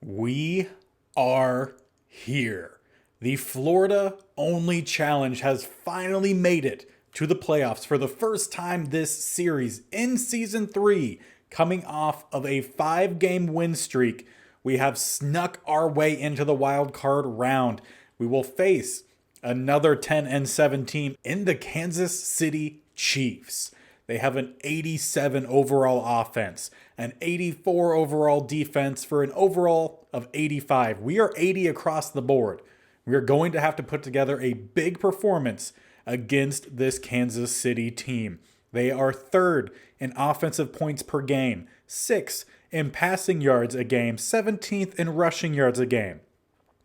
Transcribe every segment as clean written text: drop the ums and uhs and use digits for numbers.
We are here. The Florida Only Challenge has finally made it to the playoffs for the first time this series in Season 3. Coming off of a 5-game win streak, we have snuck our way into the Wildcard round. We will face another 10-7 team in the Kansas City Chiefs. They have an 87 overall offense, an 84 overall defense for an overall of 85. We are 80 across the board. We are going to have to put together a big performance against this Kansas City team. They are third in offensive points per game, 6th in passing yards a game, 17th in rushing yards a game.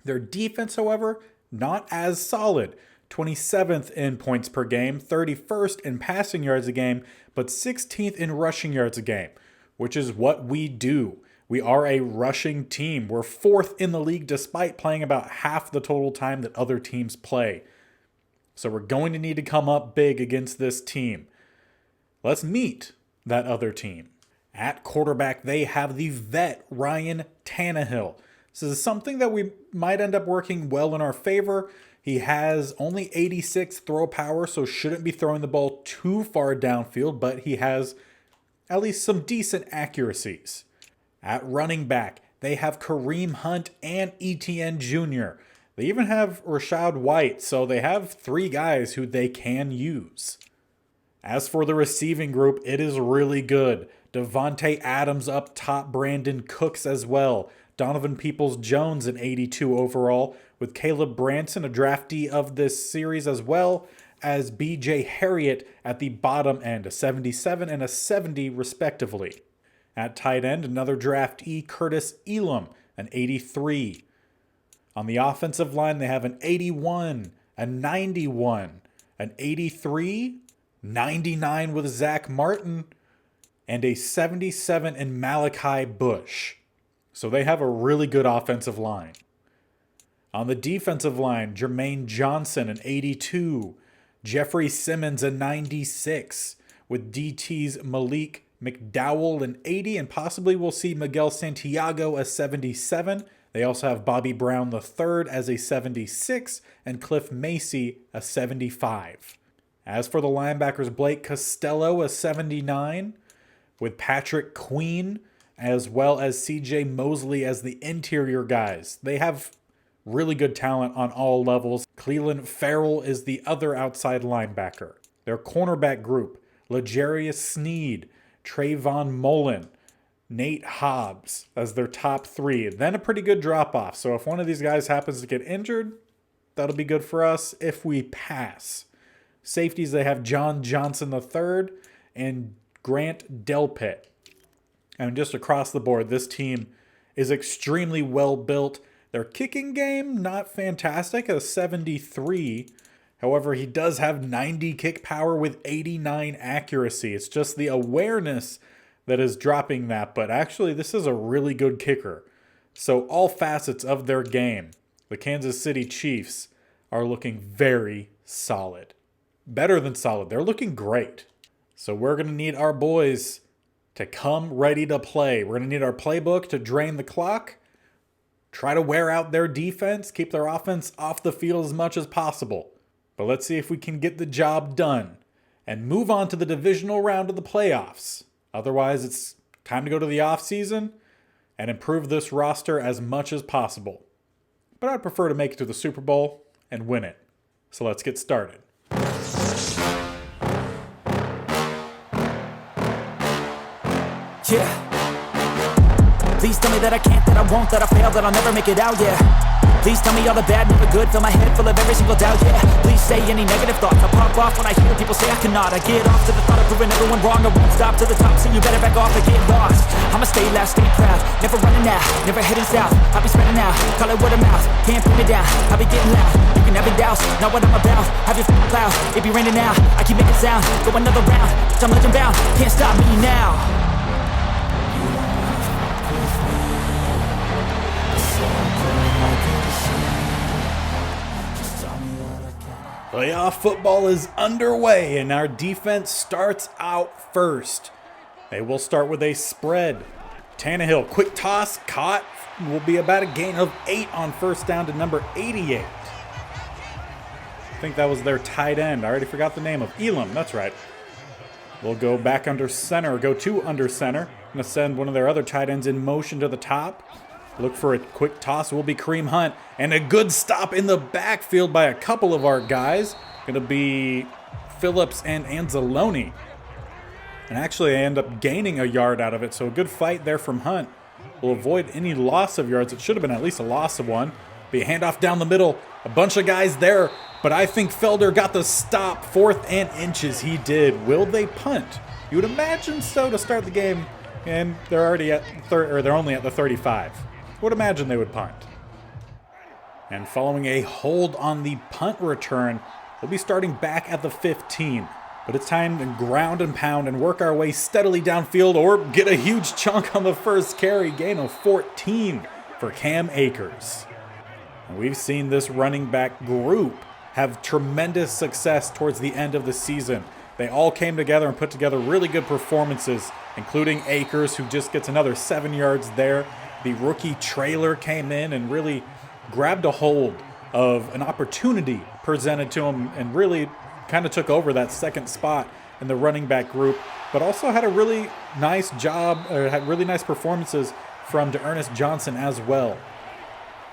Their defense, however, not as solid. 27th in points per game, 31st in passing yards a game, but 16th in rushing yards a game, which is what we do. We are a rushing team. We're 4th in the league despite playing about half the total time that other teams play. So we're going to need to come up big against this team. Let's meet that other team. At quarterback, they have the vet Ryan Tannehill. This is something that we might end up working well in our favor. He has only 86 throw power, so shouldn't be throwing the ball too far downfield, but he has at least some decent accuracies. At running back, they have Kareem Hunt and Etienne Jr. They even have Rachaad White, so they have 3 guys who they can use. As for the receiving group, it is really good. Devontae Adams up top, Brandon Cooks as well. Donovan Peoples-Jones an 82 overall, with Caleb Branson, a draftee of this series, as well as B.J. Harriott at the bottom end, a 77 and a 70 respectively. At tight end, another draftee, Curtis Elam, an 83. On the offensive line, they have an 81, a 91, an 83, 99 with Zach Martin, and a 77 in Malachi Bush. So they have a really good offensive line. On the defensive line, Jermaine Johnson, an 82. Jeffrey Simmons, a 96. With DT's Malik McDowell, an 80. And possibly we'll see Miguel Santiago, a 77. They also have Bobby Brown III as a 76. And Cliff Macy, a 75. As for the linebackers, Blake Costello, a 79. With Patrick Queen, as well as CJ Mosley as the interior guys. They have really good talent on all levels. Cleveland Farrell is the other outside linebacker. Their cornerback group, L'Jarius Sneed, Trayvon Mullen, Nate Hobbs as their top 3. Then a pretty good drop-off. So if one of these guys happens to get injured, that'll be good for us if we pass. Safeties, they have John Johnson III and Grant Delpit. And just across the board, this team is extremely well built. Their kicking game, not fantastic, a 73. However, he does have 90 kick power with 89 accuracy. It's just the awareness that is dropping that. But actually, this is a really good kicker. So all facets of their game, the Kansas City Chiefs are looking very solid. Better than solid. They're looking great. So we're going to need our boys to come ready to play. We're going to need our playbook to drain the clock, try to wear out their defense, keep their offense off the field as much as possible. But let's see if we can get the job done and move on to the divisional round of the playoffs. Otherwise, it's time to go to the offseason and improve this roster as much as possible. But I'd prefer to make it to the Super Bowl and win it. So let's get started. Yeah. Please tell me that I can't, that I won't, that I fail, that I'll never make it out, yeah. Please tell me all the bad, never good, fill my head full of every single doubt, yeah. Please say any negative thoughts, I pop off when I hear people say I cannot. I get off to the thought of proving everyone wrong. I won't stop to the top, so you better back off and get lost. I'ma stay loud, stay proud, never running out, never heading south. I'll be spreading out, call it word of mouth, can't put me down, I'll be getting loud. You can never doubt, not what I'm about, have your f***ing cloud. It be raining now, I keep making sound, go another round, I'm legend bound, can't stop me now. Playoff football is underway, and our defense starts out first. They will start with a spread. Tannehill, quick toss, caught, will be about a gain of 8 on first down to number 88. I think that was their tight end. I already forgot the name of Elam. That's right. We'll go back under center, go to under center. Going to send one of their other tight ends in motion to the top. Look for a quick toss. Will be Kareem Hunt. And a good stop in the backfield by a couple of our guys. Going to be Phillips and Anzalone. And actually, I end up gaining a yard out of it. So a good fight there from Hunt. Will avoid any loss of yards. It should have been at least a loss of one. Be a handoff down the middle. A bunch of guys there. But I think Felder got the stop. 4th and inches he did. Will they punt? You would imagine so to start the game. And they're already at they're only at the 35. Would imagine they would punt. And following a hold on the punt return, we'll be starting back at the 15. But it's time to ground and pound and work our way steadily downfield or get a huge chunk on the first carry. Gain of 14 for Cam Akers. And we've seen this running back group have tremendous success towards the end of the season. They all came together and put together really good performances, including Akers, who just gets another 7 yards there. The rookie Trailer came in and really grabbed a hold of an opportunity presented to him and really kind of took over that second spot in the running back group, but also had a really nice job, or had really nice performances from DeErnest Johnson as well.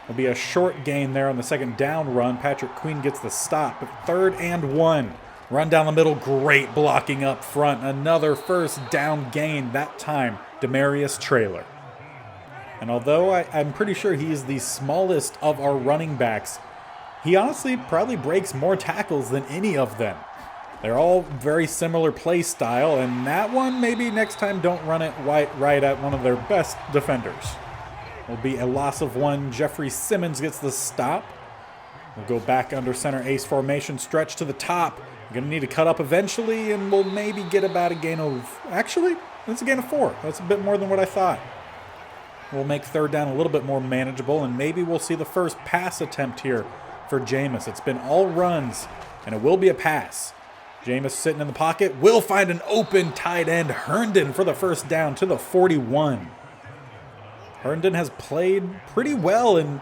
It'll be a short gain there on the second down run. Patrick Queen gets the stop, but 3rd and 1. Run down the middle, great blocking up front. Another first down gain, that time Demarius Trailer. And although I'm pretty sure he is the smallest of our running backs, he honestly probably breaks more tackles than any of them. They're all very similar play style, and that one, maybe next time don't run it right at one of their best defenders. Will be a loss of 1. Jeffrey Simmons gets the stop. We'll go back under center ace formation, stretch to the top. Going to need to cut up eventually, and we'll maybe get about a gain of... Actually, that's a gain of 4. That's a bit more than what I thought. We'll make 3rd down a little bit more manageable, and maybe we'll see the first pass attempt here for Jameis. It's been all runs, and it will be a pass. Jameis sitting in the pocket, will find an open tight end, Herndon, for the first down to the 41. Herndon has played pretty well, and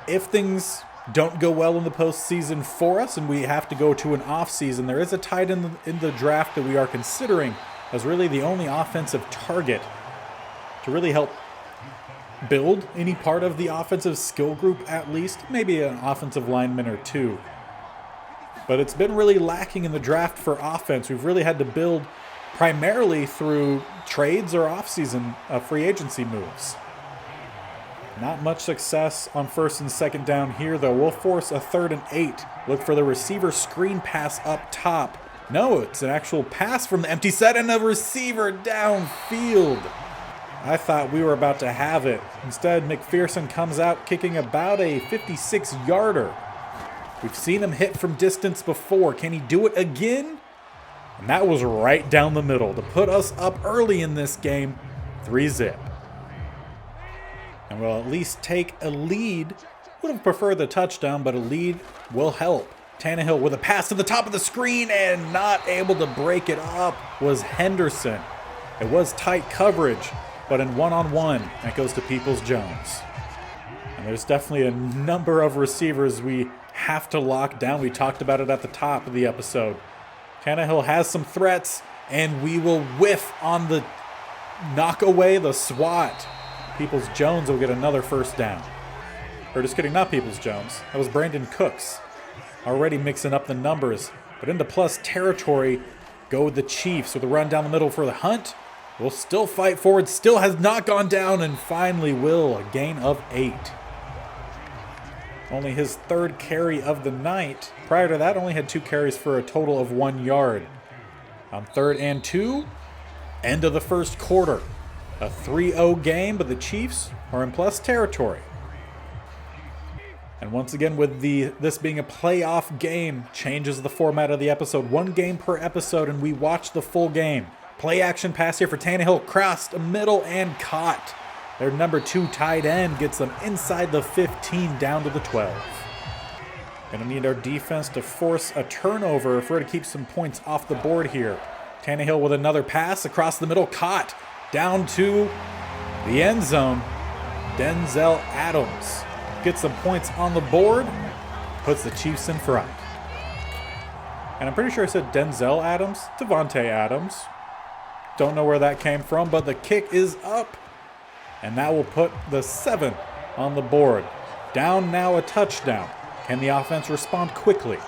if things don't go well in the postseason for us and we have to go to an offseason, there is a tight end in the draft that we are considering as really the only offensive target to really help build any part of the offensive skill group, at least, maybe an offensive lineman or two. But it's been really lacking in the draft for offense. We've really had to build primarily through trades or offseason free agency moves. Not much success on 1st and 2nd down here, though. We'll force a 3rd and 8. Look for the receiver screen pass up top. No, it's an actual pass from the empty set and a receiver downfield. I thought we were about to have it. Instead, McPherson comes out kicking about a 56-yarder. We've seen him hit from distance before. Can he do it again? And that was right down the middle to put us up early in this game, 3-zip. And we'll at least take a lead. Would have preferred the touchdown, but a lead will help. Tannehill with a pass to the top of the screen and not able to break it up was Henderson. It was tight coverage, but in one-on-one, that goes to Peoples-Jones. And there's definitely a number of receivers we have to lock down. We talked about it at the top of the episode. Tannehill has some threats, and we will whiff on the knockaway, the swat. Peoples-Jones will get another first down. Or just kidding, not Peoples-Jones. That was Brandon Cooks. Already mixing up the numbers. But into plus territory go the Chiefs with a run down the middle for the Hunt. Will still fight forward, still has not gone down, and finally will, a gain of 8. Only his 3rd carry of the night. Prior to that, only had 2 carries for a total of 1 yard. On 3rd and 2, end of the first quarter. A 3-0 game, but the Chiefs are in plus territory. And once again, with this being a playoff game, changes the format of the episode. 1 game per episode, and we watch the full game. Play action pass here for Tannehill, crossed middle and caught. Their number 2 tight end gets them inside the 15 down to the 12. Gonna need our defense to force a turnover if we're to keep some points off the board here. Tannehill with another pass across the middle, caught down to the end zone. Denzel Adams gets some points on the board, puts the Chiefs in front. And I'm pretty sure I said Denzel Adams, Devontae Adams. Don't know where that came from, but the kick is up. And that will put the 7 on the board. Down now, a touchdown. Can the offense respond quickly?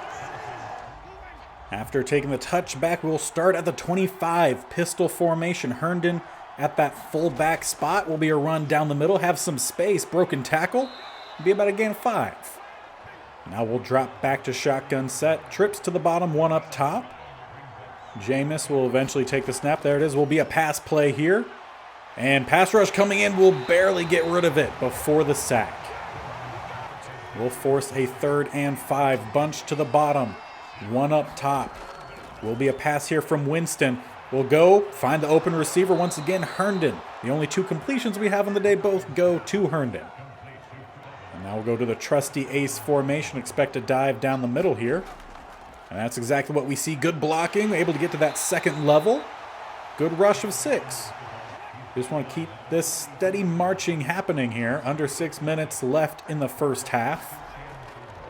After taking the touchback, we'll start at the 25. Pistol formation. Herndon at that fullback spot will be a run down the middle. Have some space. Broken tackle. Be about a gain of 5. Now we'll drop back to shotgun set. Trips to the bottom, 1 up top. Jameis will eventually take the snap. There it is. Will be a pass play here. And pass rush coming in. Will barely get rid of it before the sack. We'll force a 3rd and 5. Bunch to the bottom. 1 up top. Will be a pass here from Winston. We'll go find the open receiver once again, Herndon. The only 2 completions we have on the day both go to Herndon. And now we'll go to the trusty ace formation. Expect a dive down the middle here. And that's exactly what we see. Good blocking, able to get to that 2nd level. Good rush of 6. Just want to keep this steady marching happening here. Under 6 minutes left in the first half.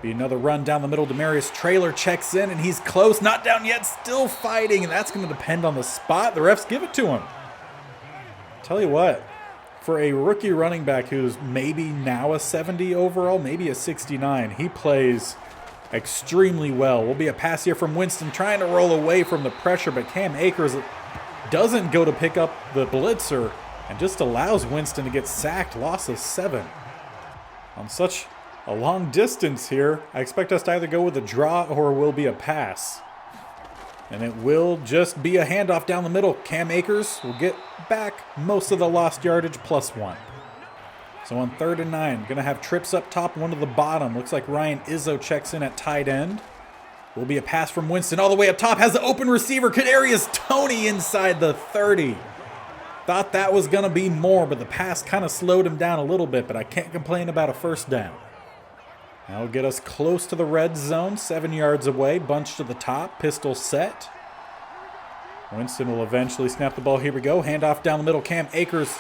Be another run down the middle. Demarius Traylor checks in, and he's close. Not down yet, still fighting, and that's going to depend on the spot. The refs give it to him. Tell you what, for a rookie running back who's maybe now a 70 overall, maybe a 69, he plays extremely well. Will be a pass here from Winston, trying to roll away from the pressure, but Cam Akers doesn't go to pick up the blitzer and just allows Winston to get sacked. Loss of 7. On such a long distance here, I expect us to either go with a draw or will be a pass. And it will just be a handoff down the middle. Cam Akers will get back most of the lost yardage plus 1. So on 3rd and 9, going to have trips up top, 1 to the bottom. Looks like Ryan Izzo checks in at tight end. Will be a pass from Winston all the way up top. Has the open receiver. Kadarius Toney inside the 30. Thought that was going to be more, but the pass kind of slowed him down a little bit, but I can't complain about a first down. That'll get us close to the red zone, 7 yards away. Bunch to the top, pistol set. Winston will eventually snap the ball. Here we go. Handoff down the middle. Cam Akers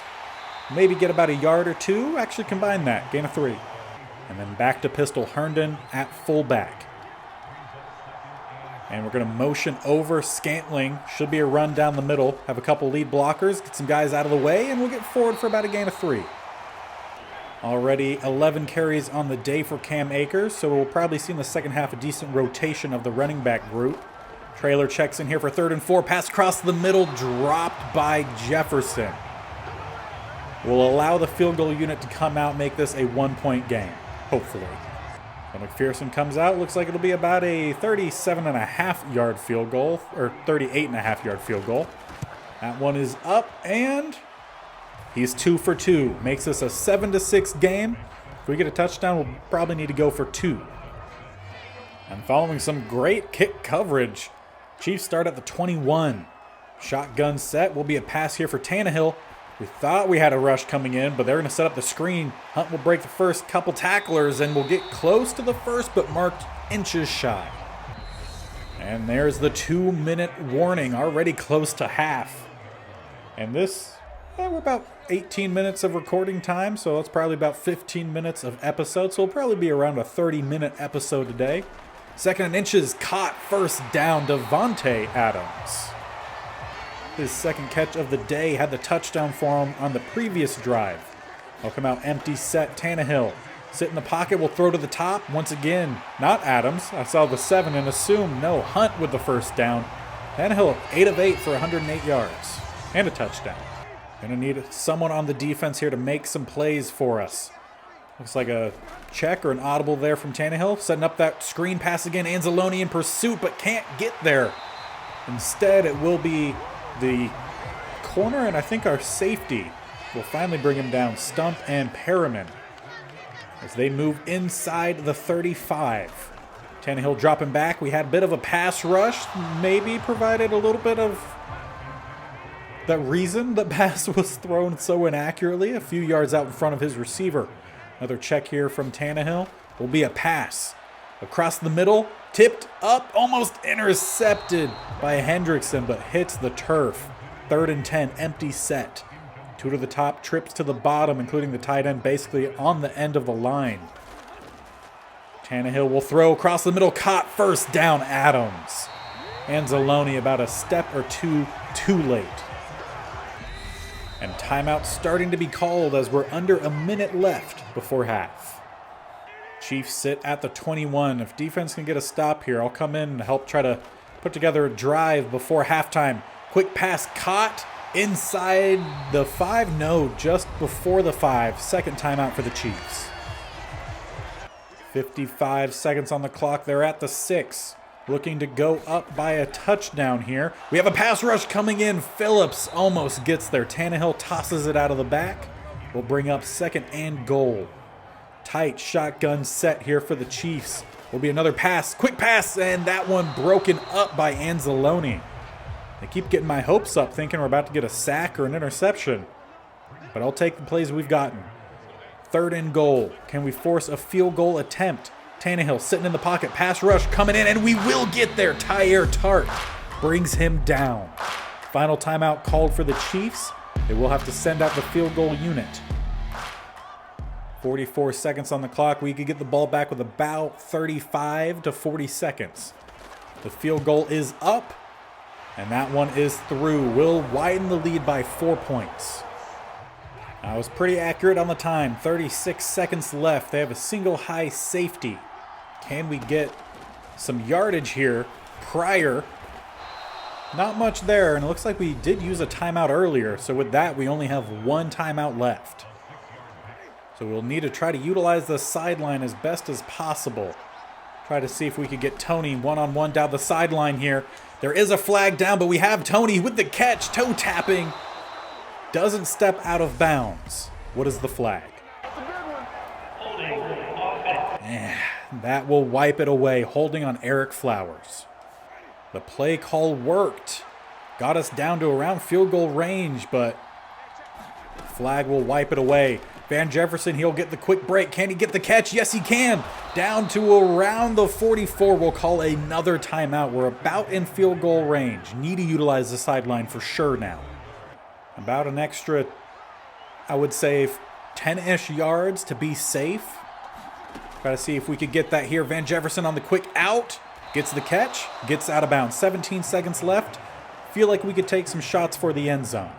maybe get about a yard or 2. Actually combine that. Gain of 3. And then back to pistol. Herndon at fullback. And we're going to motion over Scantling. Should be a run down the middle. Have a couple lead blockers. Get some guys out of the way. And we'll get forward for about a gain of 3. Already 11 carries on the day for Cam Akers. So we'll probably see in the second half a decent rotation of the running back group. Traylor checks in here for 3rd and 4. Pass across the middle. Dropped by Jefferson. We'll allow the field goal unit to come out. Make this a 1-point game. Hopefully. When McPherson comes out, looks like it'll be about a 37.5-yard field goal, or 38.5-yard field goal. That one is up, and he's 2 for 2. Makes this a 7-6 game. If we get a touchdown, we'll probably need to go for 2. And following some great kick coverage, Chiefs start at the 21. Shotgun set. Will be a pass here for Tannehill. We thought we had a rush coming in, but they're going to set up the screen. Hunt will break the first couple tacklers, and we'll get close to the first, but marked inches shy. And there's the 2-minute warning, already close to half. And this, we're about 18 minutes of recording time, so that's probably about 15 minutes of episode. So it'll probably be around a 30-minute episode today. 2nd and inches, caught, first down, Devontae Adams. His 2nd catch of the day, had the touchdown for him on the previous drive. He'll come out empty set. Tannehill sit in the pocket, will throw to the top. Once again, not Adams. I saw the 7 and assumed no. Hunt with the first down. Tannehill 8 of 8 for 108 yards and a touchdown. Gonna need someone on the defense here to make some plays for us. Looks like a check or an audible there from Tannehill. Setting up that screen pass again. Anzalone in pursuit, but can't get there. Instead, it will be the corner, and I think our safety will finally bring him down. Stump and Perriman as they move inside the 35. Tannehill dropping back. We had a bit of a pass rush, maybe provided a little bit of the reason the pass was thrown so inaccurately, a few yards out in front of his receiver. Another check here from Tannehill. Will be a pass across the middle. Tipped up, almost intercepted by Hendrickson, but hits the turf. 3rd and 10, empty set. 2 to the top, trips to the bottom, including the tight end basically on the end of the line. Tannehill will throw across the middle, caught, first down, Adams. Anzalone about a step or two too late. And timeout starting to be called as we're under a minute left before half. Chiefs sit at the 21. If defense can get a stop here, I'll come in and help try to put together a drive before halftime. Quick pass caught inside the 5. No, just before the 5. Second timeout for the Chiefs. 55 seconds on the clock. They're at the 6. Looking to go up by a touchdown here. We have a pass rush coming in. Phillips almost gets there. Tannehill tosses it out of the back. We'll bring up 2nd and goal. Tight shotgun set here for the Chiefs. Will be another pass. Quick pass, and that one broken up by Anzalone. They keep getting my hopes up, thinking we're about to get a sack or an interception. But I'll take the plays we've gotten. 3rd and goal. Can we force a field goal attempt? Tannehill sitting in the pocket. Pass rush coming in, and we will get there. Tyre Tart brings him down. Final timeout called for the Chiefs. They will have to send out the field goal unit. 44 seconds on the clock. We could get the ball back with about 35 to 40 seconds. The field goal is up, and that one is through. We'll widen the lead by 4 points. I was pretty accurate on the time. 36 seconds left. They have a single high safety. Can we get some yardage here prior? Not much there, and it looks like we did use a timeout earlier, so with that we only have 1 timeout left. So we'll need to try to utilize the sideline as best as possible. Try to see if we could get Tony one-on-one down the sideline here. There is a flag down, but we have Tony with the catch, toe tapping. Doesn't step out of bounds. What is the flag? That will wipe it away, holding on Eric Flowers. The play call worked. Got us down to around field goal range, but flag will wipe it away. Van Jefferson, he'll get the quick break. Can he get the catch? Yes, he can. Down to around the 44. We'll call another timeout. We're about in field goal range. Need to utilize the sideline for sure now. About an extra, I would say, 10-ish yards to be safe. Try to see if we could get that here. Van Jefferson on the quick out. Gets the catch. Gets out of bounds. 17 seconds left. Feel like we could take some shots for the end zone.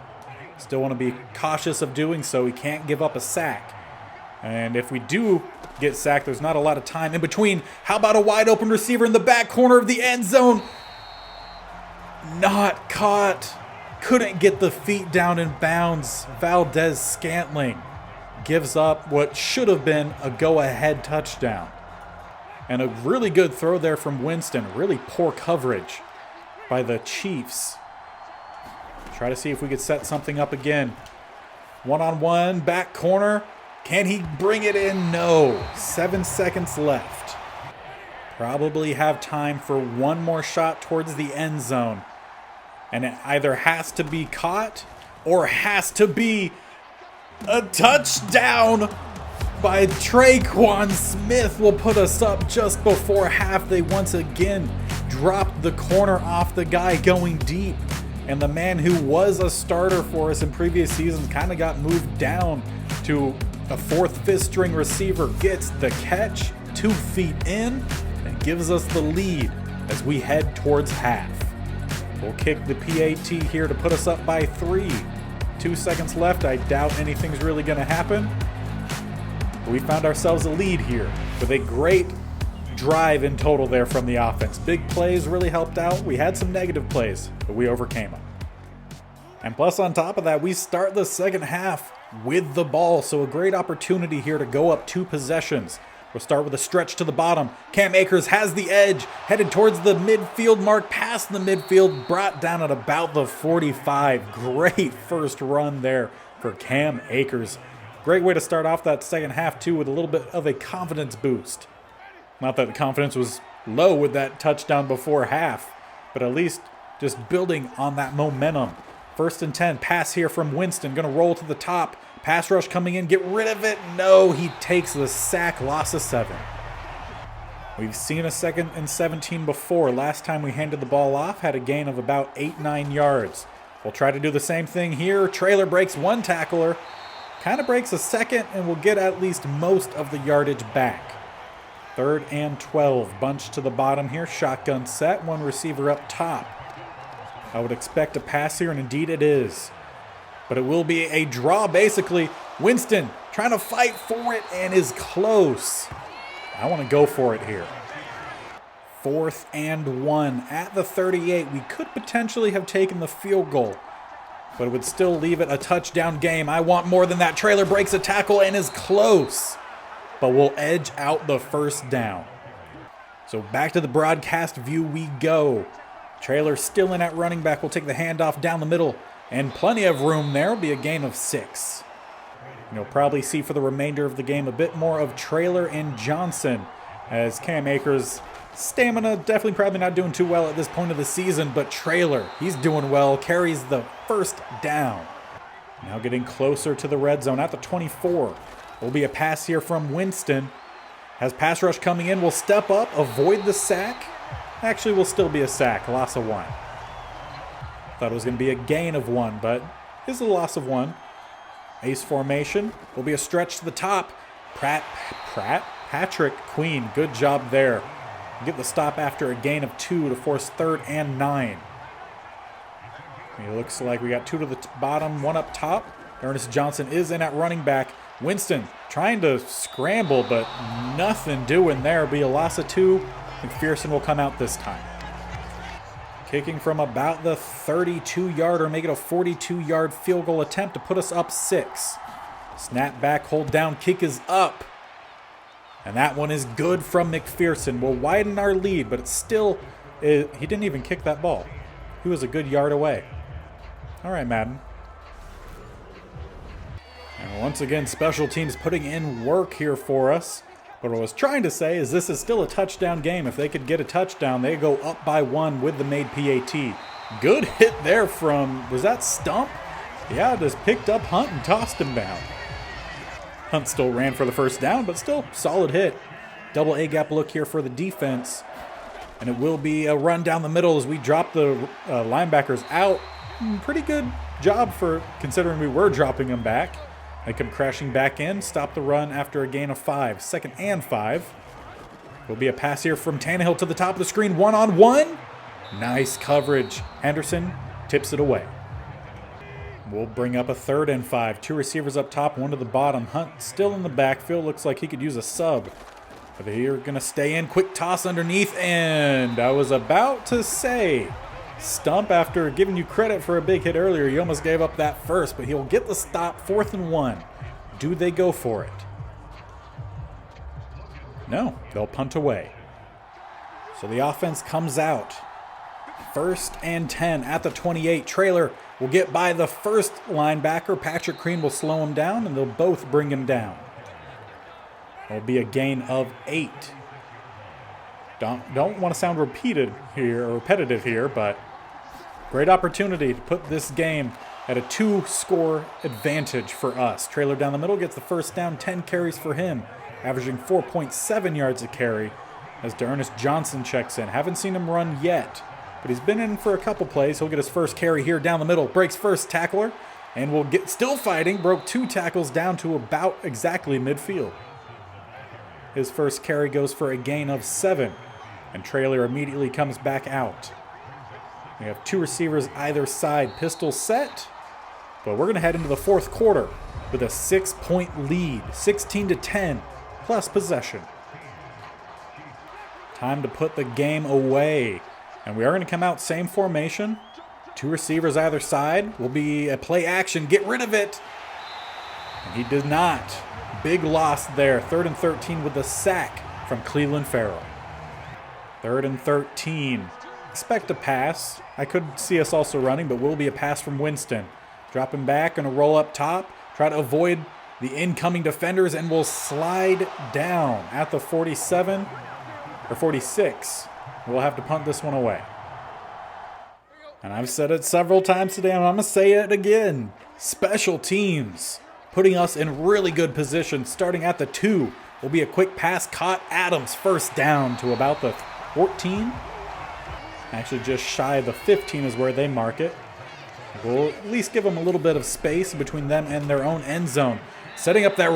Still want to be cautious of doing so. We can't give up a sack. And if we do get sacked, there's not a lot of time in between. How about a wide open receiver in the back corner of the end zone? Not caught. Couldn't get the feet down in bounds. Valdez Scantling gives up what should have been a go-ahead touchdown. And a really good throw there from Winston. Really poor coverage by the Chiefs. Try to see if we could set something up again. One-on-one, back corner. Can he bring it in? No. 7 seconds left. Probably have time for one more shot towards the end zone. And it either has to be caught or has to be a touchdown by Traquan Smith will put us up just before half. They once again dropped the corner off the guy going deep. And the man who was a starter for us in previous seasons kind of got moved down to a 4th, 5th string receiver. Gets the catch, 2 feet in, and gives us the lead as we head towards half. We'll kick the PAT here to put us up by 3. 2 seconds left. I doubt anything's really going to happen. We found ourselves a lead here with a great drive in total there from the offense. Big plays really helped out. We had some negative plays, but we overcame them. And plus on top of that, we start the second half with the ball. So a great opportunity here to go up 2 possessions. We'll start with a stretch to the bottom. Cam Akers has the edge, headed towards the midfield mark, past the midfield, brought down at about the 45. Great first run there for Cam Akers. Great way to start off that second half, too, with a little bit of a confidence boost. Not that the confidence was low with that touchdown before half, but at least just building on that momentum. 1st and 10, pass here from Winston, going to roll to the top. Pass rush coming in, get rid of it. No, he takes the sack, loss of 7. We've seen a 2nd and 17 before. Last time we handed the ball off, had a gain of about 8-9 yards. We'll try to do the same thing here. Trailer breaks one tackler, kind of breaks a second, and we'll get at least most of the yardage back. 3rd and 12, bunched to the bottom here. Shotgun set, one receiver up top. I would expect a pass here, and indeed it is. But it will be a draw, basically. Winston trying to fight for it and is close. I want to go for it here. 4th and 1 at the 38. We could potentially have taken the field goal, but it would still leave it a touchdown game. I want more than that. Trailer breaks a tackle and is close, but we'll edge out the first down. So back to the broadcast view we go. Trailer still in at running back. We'll take the handoff down the middle, and plenty of room there. Will be a gain of 6. You'll probably see for the remainder of the game a bit more of Trailer and Johnson, as Cam Akers' stamina definitely probably not doing too well at this point of the season, but Trailer, he's doing well, carries the first down. Now getting closer to the red zone at the 24. Will be a pass here from Winston. Has pass rush coming in, will step up, avoid the sack. Actually, will still be a sack, loss of 1. Thought it was going to be a gain of 1, but is a loss of 1. Ace formation will be a stretch to the top. Patrick Queen, good job there. Get the stop after a gain of 2 to force 3rd and 9. It looks like we got 2 to the bottom, 1 up top. Ernest Johnson is in at running back. Winston trying to scramble, but nothing doing there. Be a loss of 2. McPherson will come out this time. Kicking from about the 32-yarder, make it a 42-yard field goal attempt to put us up 6. Snap back, hold down, kick is up. And that one is good from McPherson. We'll widen our lead, but it's still, he didn't even kick that ball. He was a good yard away. All right, Madden. And once again, special teams putting in work here for us. But what I was trying to say is this is still a touchdown game. If they could get a touchdown, they go up by 1 with the made PAT. Good hit there from, was that Stump? Yeah, just picked up Hunt and tossed him down. Hunt still ran for the first down, but still solid hit. Double A-gap look here for the defense. And it will be a run down the middle as we drop the linebackers out. Pretty good job for considering we were dropping them back. They come crashing back in, stop the run after a gain of 5. 2nd and 5. Will be a pass here from Tannehill to the top of the screen, one-on-one. Nice coverage. Henderson tips it away. We'll bring up a 3rd and 5. 2 receivers up top, 1 to the bottom. Hunt still in the backfield. Looks like he could use a sub. But they're going to stay in. Quick toss underneath, and I was about to say, Stump, after giving you credit for a big hit earlier, you almost gave up that first, but he'll get the stop. 4th and 1. Do they go for it? No, they'll punt away. So the offense comes out. 1st and 10 at the 28. Trailer will get by the first linebacker. Patrick Queen will slow him down, and they'll both bring him down. It'll be a gain of 8. Don't want to sound repetitive here, but great opportunity to put this game at a 2-score advantage for us. Trailer down the middle gets the first down, 10 carries for him, averaging 4.7 yards a carry as Ernest Johnson checks in. Haven't seen him run yet, but he's been in for a couple plays. He'll get his first carry here down the middle, breaks first tackler, and will get still fighting, broke 2 tackles down to about exactly midfield. His first carry goes for a gain of 7, and Trailer immediately comes back out. We have 2 receivers either side, pistol set, but we're going to head into the 4th quarter with a 6-point lead, 16-10, plus possession. Time to put the game away, and we are going to come out same formation. 2 receivers either side. Will be a play action, get rid of it, and he did not. Big loss there. 3rd and 13 with the sack from Cleveland Farrell. 3rd and 13. Expect a pass. I could see us also running, but will be a pass from Winston. Dropping back, going to roll up top. Try to avoid the incoming defenders, and will slide down at the 47 or 46. We'll have to punt this one away. And I've said it several times today, and I'm going to say it again. Special teams putting us in really good position. Starting at the 2 will be a quick pass caught. Adams first down to about the 14. Actually just shy of the 15 is where they mark it. We'll at least give them a little bit of space between them and their own end zone. Setting up that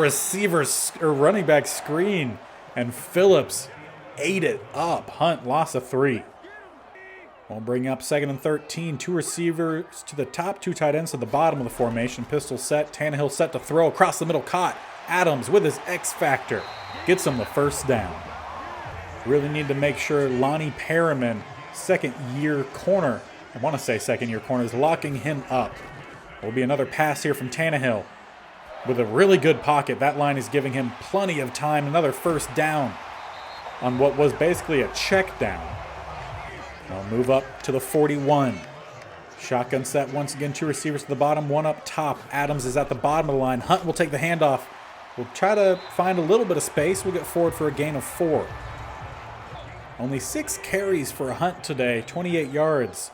or running back screen. And Phillips ate it up. Hunt lost a 3. We'll bring up 2nd and 13. 2 receivers to the top, 2 tight ends to the bottom of the formation. Pistol set. Tannehill set to throw across the middle. Caught. Adams with his X factor gets him the first down. Really need to make sure Lonnie Perriman, second-year corner, I want to say second-year corner, is locking him up. Will be another pass here from Tannehill with a really good pocket. That line is giving him plenty of time. Another first down on what was basically a check down. I'll move up to the 41. Shotgun set once again. 2 receivers to the bottom, 1 up top. Adams is at the bottom of the line. Hunt will take the handoff. We'll try to find a little bit of space. We'll get forward for a gain of 4. Only 6 carries for Hunt today, 28 yards.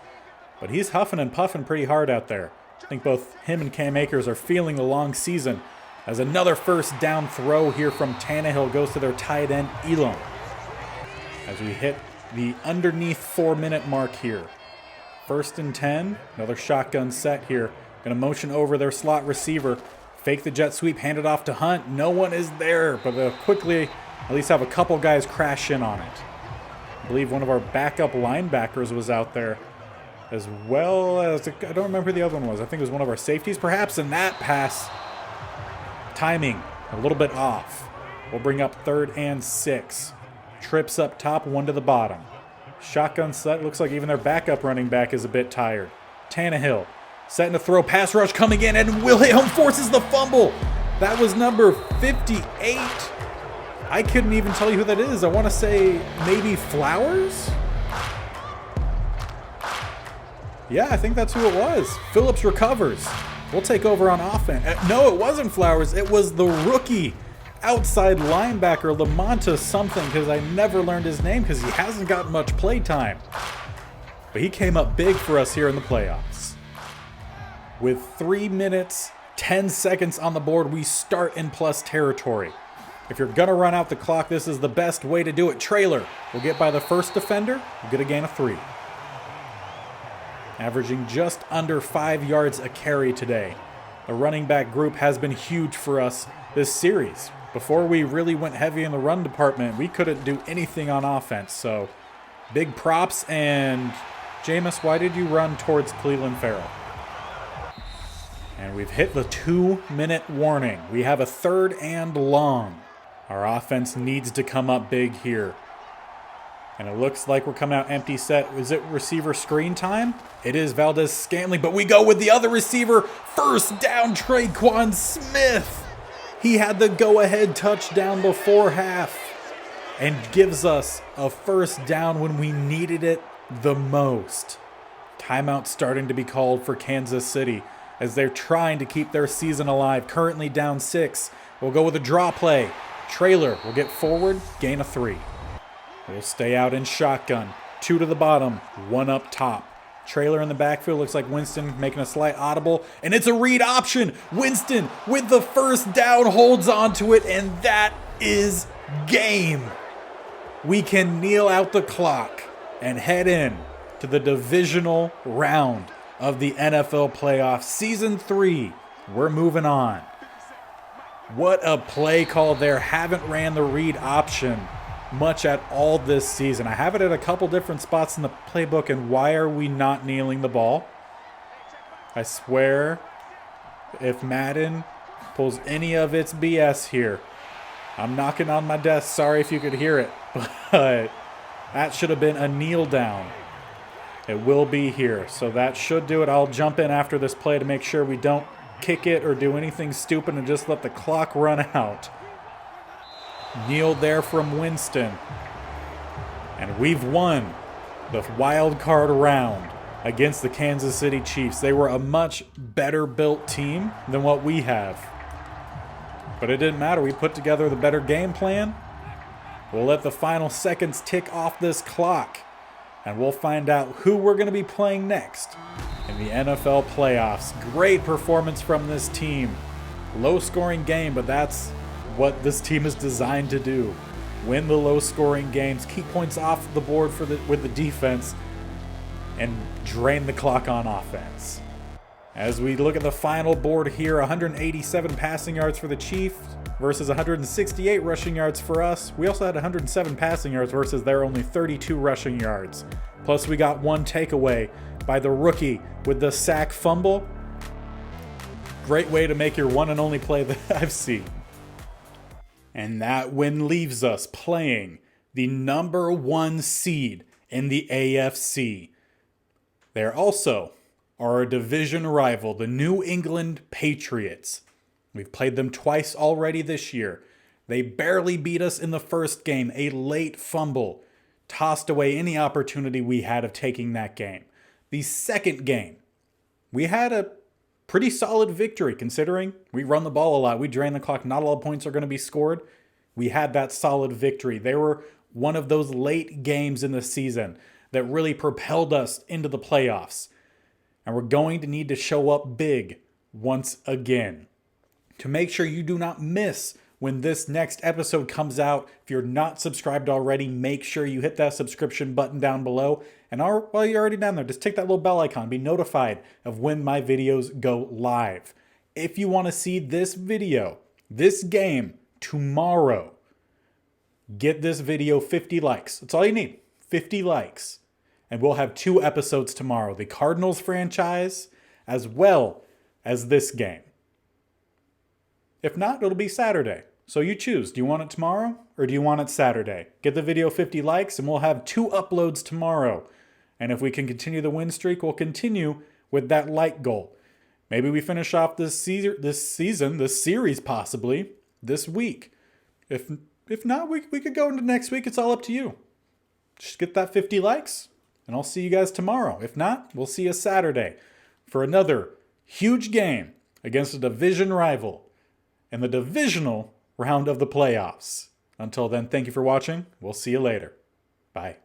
But he's huffing and puffing pretty hard out there. I think both him and Cam Akers are feeling the long season as another first down throw here from Tannehill goes to their tight end, Elam. As we hit the underneath 4-minute mark here. 1st and 10, another shotgun set here. Going to motion over their slot receiver. Fake the jet sweep, hand it off to Hunt. No one is there, but they'll quickly at least have a couple guys crash in on it. I believe one of our backup linebackers was out there, as well as, I don't remember who the other one was. I think it was one of our safeties, perhaps, and that pass timing a little bit off. We'll bring up 3rd and 6. Trips up top, 1 to the bottom. Shotgun set, looks like even their backup running back is a bit tired. Tannehill setting to throw, pass rush coming in, and Wilhelm forces the fumble. That was number 58. I couldn't even tell you who that is. I want to say maybe Flowers? Yeah, I think that's who it was. Phillips recovers. We'll take over on offense. No, it wasn't Flowers. It was the rookie outside linebacker, Lamonta something, because I never learned his name because he hasn't got much play time. But he came up big for us here in the playoffs. With 3 minutes, 10 seconds on the board, we start in plus territory. If you're going to run out the clock, this is the best way to do it. Trailer will get by the first defender. We'll get a gain of 3. Averaging just under 5 yards a carry today. The running back group has been huge for us this series. Before we really went heavy in the run department, we couldn't do anything on offense. So, big props. And, Jameis, why did you run towards Cleveland Farrell? And we've hit the 2-minute warning. We have a 3rd and long. Our offense needs to come up big here. And it looks like we're coming out empty set. Is it receiver screen time? It is Valdez Scantling, but we go with the other receiver. First down, Traquan Smith. He had the go-ahead touchdown before half and gives us a first down when we needed it the most. Timeout starting to be called for Kansas City as they're trying to keep their season alive. Currently down 6. We'll go with a draw play. Trailer will get forward, gain of 3. We'll stay out in shotgun. 2 to the bottom, 1 up top. Trailer in the backfield, looks like Winston making a slight audible, and it's a read option. Winston with the first down holds on to it, and that is game. We can kneel out the clock and head in to the divisional round of the NFL playoffs. Season 3, we're moving on. What a play call there. Haven't ran the read option much at all this season. I have it at a couple different spots in the playbook, and why are we not kneeling the ball? I swear, if Madden pulls any of its BS here, I'm knocking on my desk. Sorry if you could hear it, but that should have been a kneel down. It will be here, so that should do it. I'll jump in after this play to make sure we don't kick it or do anything stupid and just let the clock run out. Kneel there from Winston. And we've won the wild card round against the Kansas City Chiefs. They were a much better built team than what we have. But it didn't matter. We put together the better game plan. We'll let the final seconds tick off this clock. And we'll find out who we're going to be playing next in the NFL playoffs. Great performance from this team. Low-scoring game, but that's what this team is designed to do. Win the low-scoring games, keep points off the board with the defense, and drain the clock on offense. As we look at the final board here, 187 passing yards for the Chiefs versus 168 rushing yards for us. We also had 107 passing yards versus their only 32 rushing yards. Plus we got one takeaway by the rookie with the sack fumble. Great way to make your one and only play that I've seen. And that win leaves us playing the number 1 seed in the AFC. They're also our division rival, the New England Patriots. We've played them twice already this year. They barely beat us in the first game. A late fumble tossed away any opportunity we had of taking that game. The second game, we had a pretty solid victory considering we run the ball a lot. We drain the clock. Not all points are going to be scored. We had that solid victory. They were one of those late games in the season that really propelled us into the playoffs. And we're going to need to show up big once again. To make sure you do not miss when this next episode comes out, if you're not subscribed already, make sure you hit that subscription button down below. And while you're already down there, just tick that little bell icon. Be notified of when my videos go live. If you want to see this video, this game, tomorrow, get this video 50 likes. That's all you need. 50 likes. And we'll have 2 episodes tomorrow. The Cardinals franchise, as well as this game. If not, it'll be Saturday. So you choose. Do you want it tomorrow or do you want it Saturday? Get the video 50 likes and we'll have 2 uploads tomorrow. And if we can continue the win streak, we'll continue with that like goal. Maybe we finish off this series possibly, this week. If not, we could go into next week. It's all up to you. Just get that 50 likes. And I'll see you guys tomorrow. If not, we'll see you Saturday for another huge game against a division rival in the divisional round of the playoffs. Until then, thank you for watching. We'll see you later. Bye.